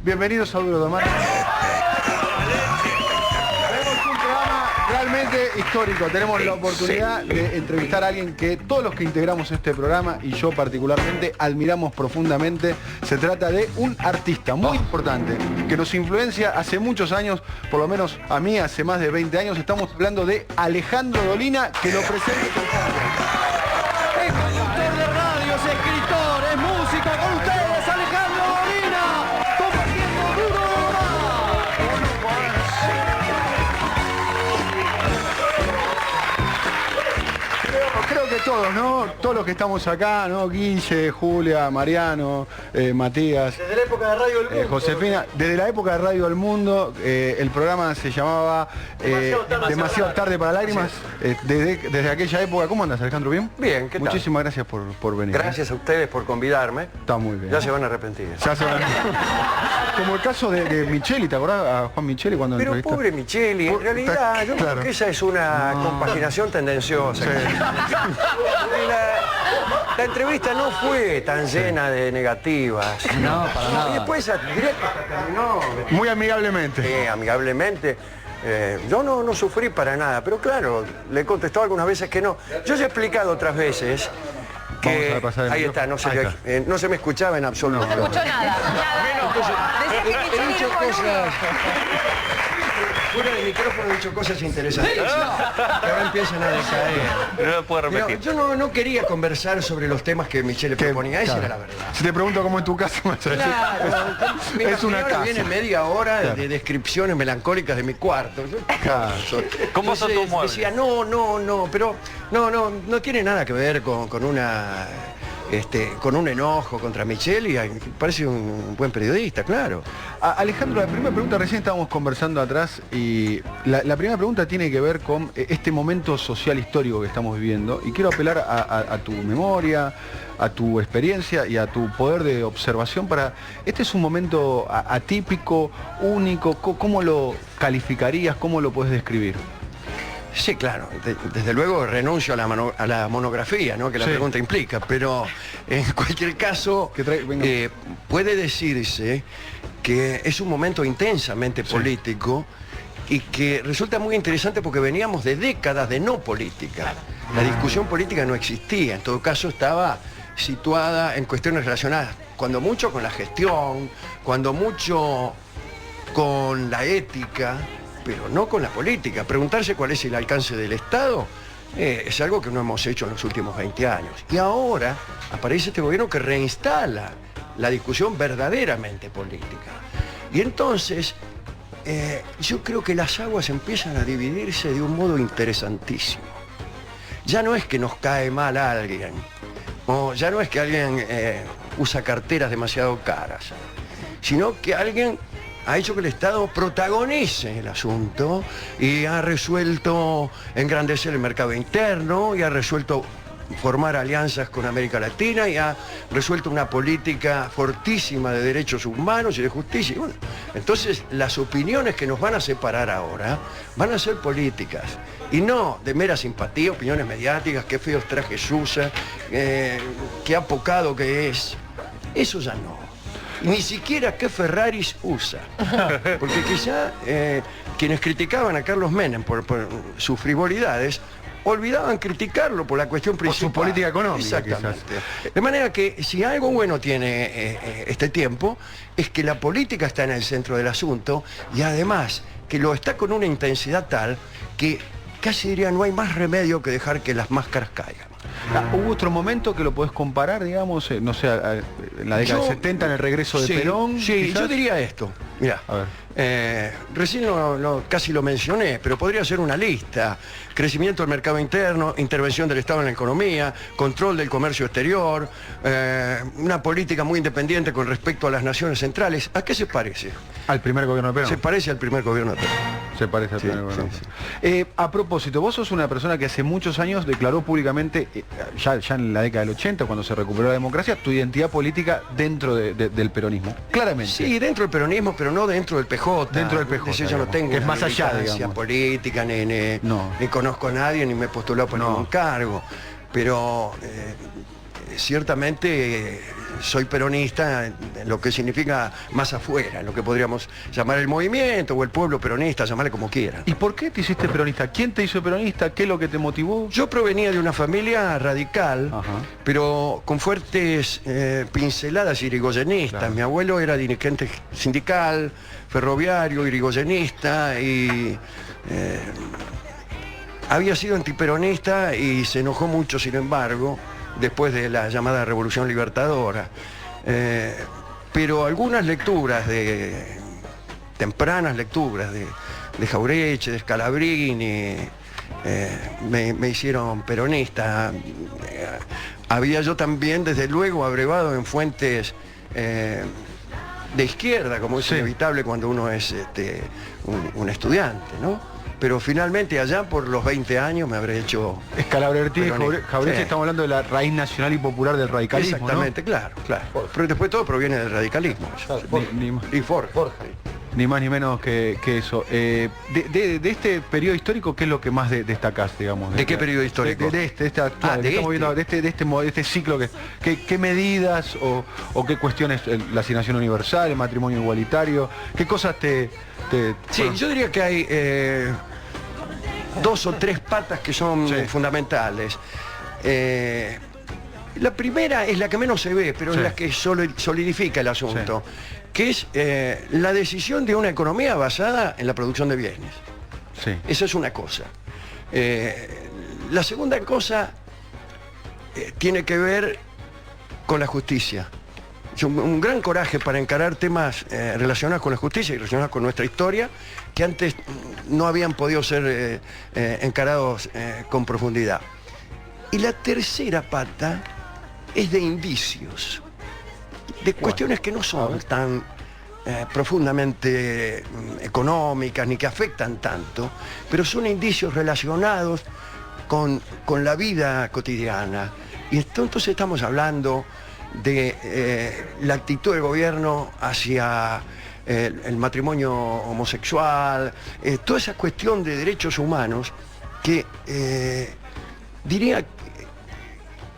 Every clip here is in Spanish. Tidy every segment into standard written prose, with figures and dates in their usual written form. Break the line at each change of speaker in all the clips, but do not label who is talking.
Bienvenidos a Duro de Matar. Tenemos un programa realmente histórico. Tenemos la oportunidad de entrevistar a alguien que todos los que integramos este programa, y yo particularmente, admiramos profundamente. Se trata de un artista muy importante que nos influencia hace muchos años, por lo menos a mí hace más de 20 años. Estamos hablando de Alejandro Dolina, que lo presenta.
Es conductor de radio, es escritor, es músico. Con ustedes, Alejandro Dolina, compartiendo Duro
Creo que todos, ¿no? Todos los que estamos acá, ¿no? Guille, Julia, Mariano, Matías.
Desde la época de Radio del Mundo.
Josefina, desde la época de Radio del Mundo, el programa se llamaba Demasiado tarde para lágrimas. Desde aquella época. ¿Cómo andas, Alejandro? ¿Bien?
Bien, ¿qué tal?
Muchísimas gracias por venir.
Gracias a ustedes por convidarme.
Está muy bien.
Ya se van a arrepentir.
Ya se van a... Como el caso de Micheli, ¿te acordás a Juan Micheli cuando
Pero
entrevistó?
pobre Micheli, en realidad yo creo que esa es una compaginación tendenciosa.
Sí.
La entrevista no fue tan llena de negativas.
No, para nada.
Y después directo terminó.
Muy amigablemente.
Amigablemente. Yo no sufrí para nada, pero claro, le he contestado algunas veces que no. Yo ya he explicado otras veces que...
Vamos a pasar el
ahí
micrófono.
está,
Ahí está.
no se me escuchaba en absoluto.
No escucho nada.
He dicho cosas... Fuera del micrófono he dicho cosas interesantes. Que ahora empiezan a decaer.
No lo puedo repetir.
Yo no quería conversar sobre los temas que Michelle proponía, esa
Claro.
era la verdad.
Si te pregunto cómo es tu casa, me vas a decir.
Claro,
Es una casa.
viene media hora
Claro.
de descripciones melancólicas de mi cuarto.
Claro.
¿Cómo son tus muebles?
Decía, pero no tiene nada que ver con una... con un enojo contra Michelle, y parece un buen periodista, claro.
Alejandro, la primera pregunta, recién estábamos conversando atrás, y la primera pregunta tiene que ver con este momento social histórico que estamos viviendo, y quiero apelar a tu memoria, a tu experiencia y a tu poder de observación para... Este es un momento atípico, único. ¿Cómo lo calificarías? ¿Cómo lo puedes describir?
Sí, claro, desde luego renuncio a la monografía, ¿no? Que la
Sí.
pregunta implica, pero en cualquier caso
Venga.
puede decirse que es un momento intensamente político y que resulta muy interesante porque veníamos de décadas de no política. La discusión política no existía, en todo caso estaba situada en cuestiones relacionadas, cuando mucho con la gestión, cuando mucho con la ética, pero no con la política. Preguntarse cuál es el alcance del Estado es algo que no hemos hecho en los últimos 20 años. Y ahora aparece este gobierno que reinstala la discusión verdaderamente política. Y entonces, yo creo que las aguas empiezan a dividirse de un modo interesantísimo. Ya no es que nos cae mal a alguien, o ya no es que alguien usa carteras demasiado caras, sino que alguien ha hecho que el Estado protagonice el asunto y ha resuelto engrandecer el mercado interno, y ha resuelto formar alianzas con América Latina, y ha resuelto una política fortísima de derechos humanos y de justicia. Y bueno, entonces las opiniones que nos van a separar ahora van a ser políticas y no de mera simpatía, opiniones mediáticas, qué feos trajes usa, qué apocado que es. Eso ya no. Ni siquiera qué Ferraris usa. Porque quizá quienes criticaban a Carlos Menem por sus frivolidades, olvidaban criticarlo por la cuestión principal.
Por su política económica,
Exactamente. De manera que si algo bueno tiene este tiempo, es que la política está en el centro del asunto, y además que lo está con una intensidad tal que casi diría no hay más remedio que dejar que las máscaras caigan.
¿Hubo otro momento que lo podés comparar, digamos, no sé, en la década del 70, en el regreso de
Sí,
Perón?
Sí,
quizás?
yo diría esto. Mirá,
A ver.
recién casi lo mencioné, pero podría ser una lista. Crecimiento del mercado interno, intervención del Estado en la economía, control del comercio exterior, una política muy independiente con respecto a las naciones centrales. ¿A qué se parece?
Al primer gobierno de Perón.
Se parece al primer gobierno de Perón.
Se parece al
Sí,
primer gobierno.
sí,
A propósito, vos sos una persona que hace muchos años declaró públicamente, ya en la década del 80, cuando se recuperó la democracia, tu identidad política dentro del peronismo. Claramente.
Sí, dentro del peronismo, pero no dentro del PJ.
Dentro del PJ,
Es decir, yo no
digamos,
tengo
que es
una
más allá,
militancia
digamos.
política, ni
No.
conozco a nadie, ni me he postulado por
No.
ningún cargo. Pero ciertamente soy peronista en lo que significa más afuera, en lo que podríamos llamar el movimiento o el pueblo peronista, llamarle como quieran.
¿Y por qué te hiciste peronista? ¿Quién te hizo peronista? ¿Qué es lo que te motivó?
Yo provenía de una familia radical,
Ajá.
pero con fuertes pinceladas irigoyenistas.
Claro.
Mi abuelo era dirigente sindical, ferroviario, irigoyenista y había sido antiperonista y se enojó mucho, sin embargo, después de la llamada Revolución Libertadora. Pero algunas lecturas, tempranas lecturas de Jauretche, de Scalabrini, me hicieron peronista. Había yo también, desde luego, abrevado en fuentes de izquierda, como es
Sí.
inevitable cuando uno es un estudiante, ¿no? Pero finalmente allá por los 20 años me habré hecho...
Scalabrini y
peronista.
Jauretche,
Sí.
estamos hablando de la raíz nacional y popular del radicalismo,
Exactamente, claro. Pero después todo proviene del radicalismo.
¿no? Ni más.
Y Forja.
Ni más ni menos que eso. De este periodo histórico, ¿qué es lo que más destacás, digamos?
¿De qué periodo histórico?
De este actual,
Ah,
que estamos viendo, de este ciclo. ¿Qué medidas o qué cuestiones, la asignación universal, el matrimonio igualitario, qué cosas te
Sí,
bueno,
yo diría que hay 2 o 3 patas que son
Sí.
fundamentales. La primera es la que menos se ve, pero
Sí.
es la que solidifica el asunto, que es la decisión de una economía basada en la producción de bienes.
sí.
Esa es una cosa. La segunda cosa tiene que ver con la justicia. Es un gran coraje para encarar temas relacionados con la justicia y relacionados con nuestra historia que antes no habían podido ser encarados con profundidad. Y la tercera pata es de indicios, de cuestiones que no son tan profundamente económicas ni que afectan tanto, pero son indicios relacionados con la vida cotidiana. Y entonces estamos hablando de la actitud del gobierno hacia el matrimonio homosexual, toda esa cuestión de derechos humanos que diría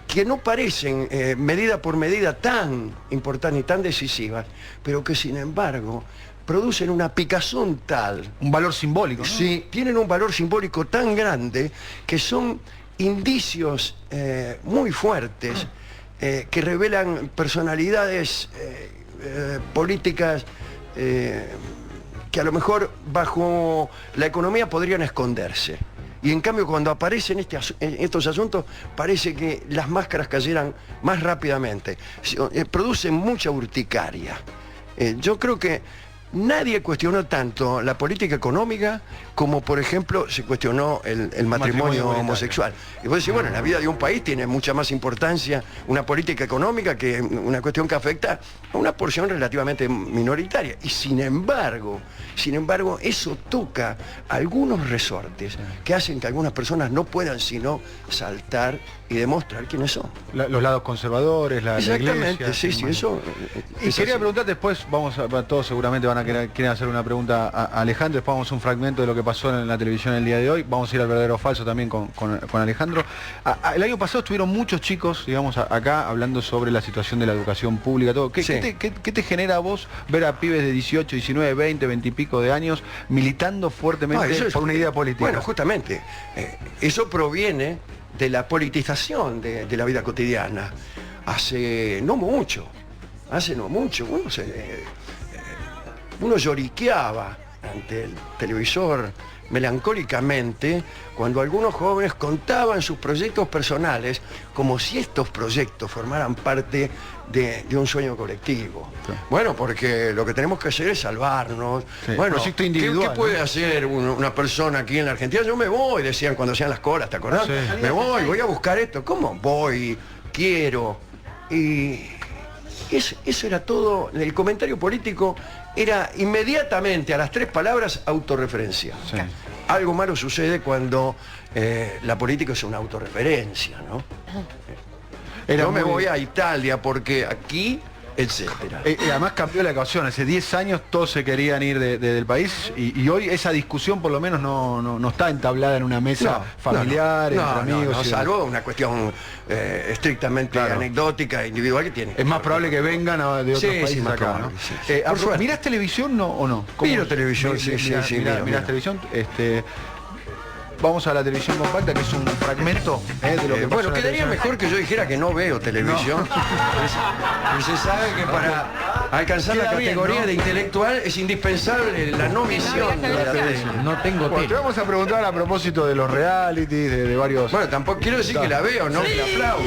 que no parecen medida por medida tan importantes y tan decisivas, pero que sin embargo producen una picazón tal.
Un valor simbólico, ¿no?
Sí, tienen un valor simbólico tan grande que son indicios muy fuertes que revelan personalidades políticas que a lo mejor bajo la economía podrían esconderse. Y en cambio cuando aparecen estos asuntos parece que las máscaras cayeran más rápidamente. Producen mucha urticaria. Yo creo que nadie cuestionó tanto la política económica como, por ejemplo, se cuestionó el matrimonio homosexual. Y vos decís, bueno, en la vida de un país tiene mucha más importancia una política económica que una cuestión que afecta a una porción relativamente minoritaria. Y sin embargo, eso toca algunos resortes que hacen que algunas personas no puedan sino saltar y demostrar quiénes son.
Los lados conservadores, la
Exactamente,
iglesia.
sí, eso.
Y
es
quería
así.
preguntar después, todos seguramente van a quieren hacer una pregunta a Alejandro, después vamos a un fragmento de lo que pasó en la televisión el día de hoy, vamos a ir al verdadero o falso también con Alejandro. El año pasado estuvieron muchos chicos, digamos, acá hablando sobre la situación de la educación pública, todo. ¿Qué,
Sí.
qué te genera a vos ver a pibes de 18, 19, 20, 20 y pico de años militando fuertemente
No, eso es-
por una idea política?
Bueno, justamente, eso proviene de la politización de la vida cotidiana. Hace no mucho, uno lloriqueaba ante el televisor melancólicamente cuando algunos jóvenes contaban sus proyectos personales como si estos proyectos formaran parte de un sueño colectivo.
Sí.
Bueno, porque lo que tenemos que hacer es salvarnos.
Sí,
Bueno,
proyecto
¿qué
individual,
puede
¿no?
hacer una persona aquí en la Argentina? Yo me voy, decían cuando hacían las colas, ¿te acordás?
Sí.
Me voy a buscar esto. ¿Cómo? Voy, quiero. Y eso era todo. El comentario político era inmediatamente, a las 3 palabras, autorreferencia.
Sí.
Algo malo sucede cuando la política es una autorreferencia, ¿no?
Era
Yo me
muy-
voy a Italia porque aquí etcétera.
Además cambió la ecuación, hace 10 años todos se querían ir del país y hoy esa discusión por lo menos no está entablada en una mesa familiar, entre amigos.
No, salvo una cuestión estrictamente anecdótica, individual que tiene.
Es más probable que vengan de otros países
más
acá,
probable,
¿no?
Por suerte.
¿Mirás televisión o no?
Miro televisión, sí,
mirás
miro.
televisión. Vamos a la televisión compacta, que es un fragmento de lo que
bueno, quedaría mejor que yo dijera que no veo televisión. Pero se sabe que para alcanzar la
Queda bien,
categoría
¿no?
de intelectual es indispensable la no visión de la televisión.
No tengo
Bueno, te
tele.
vamos a preguntar a propósito de los realities, de varios...
Bueno, tampoco quiero decir que la veo, no que la aplaudo.